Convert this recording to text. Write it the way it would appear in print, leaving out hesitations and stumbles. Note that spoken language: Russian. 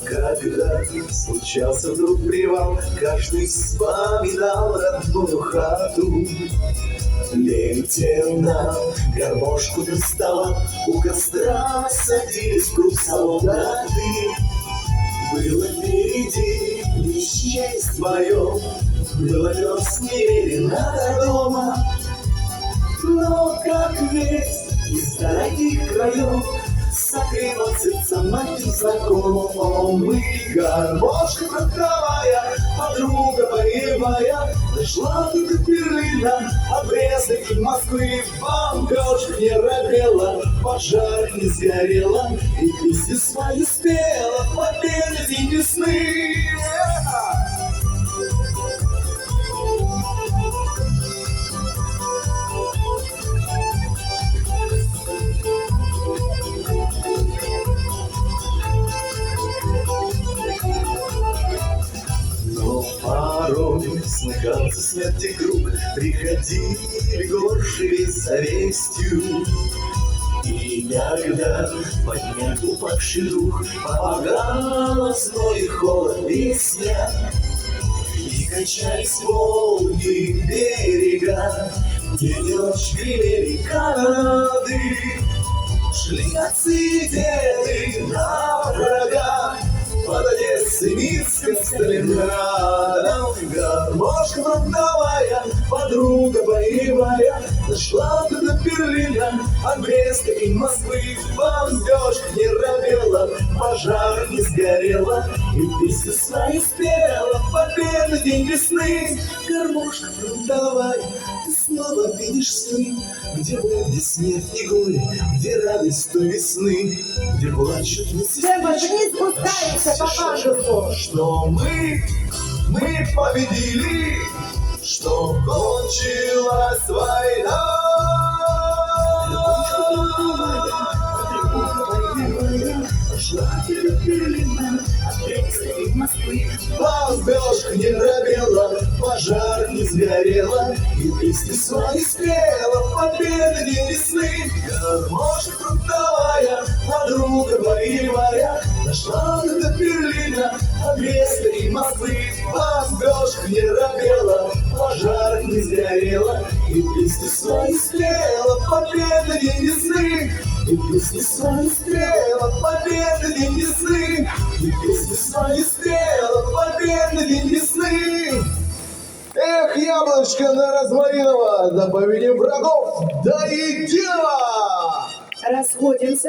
Когда случался вдруг привал, каждый вспоминал родную хату. Летел на гармошку до стола, у костра садились в круг солдаты. Было впереди лишь честь твое, было верст неверена до дома. Но как весть из дорогих краев согрела сердце моим знакомый. Гармошка фронтовая, подруга боевая, дошла ты до Берлина, от Бреста и Москвы. Бомбежка не робела, пожар не сгорела, и песни свои спела победы день весны. Порой смыкался смерти круг, приходили горши за вестью. И иногда поднять упавший дух помогала зной и холод песня. И качались волны берега, день и ночь гремели каноны. Шли отцы и деды на врага, под Одессой, Минском, Сталинградом. Гармошка фронтовая, подруга боевая, дошла ты до Берлина, от Бреста и Москвы. Бомбежка не робела, пожар не сгорела, и песни свои спела победы день весны. Гармошка фронтовая, ты снова видишь сны, где боль, где смерть и горе, где радость той весны, где плачут не спускаемся по пандусу. что мы победили, что кончилась война. Бомбежка не робела, пожар не сгорела, и песни свои спела победы день весны. Гармошка фронтовая, подруга боевая, дошла до Берлина, от Бреста и Москвы. Бомбежка не робела, пожар не сгорела, и песни свои спела победы день весны. И песни свои спела победы день весны. И песни свои спела победы день весны. Эх, яблочко на розмариново, да победим врагов до единого! Расходимся.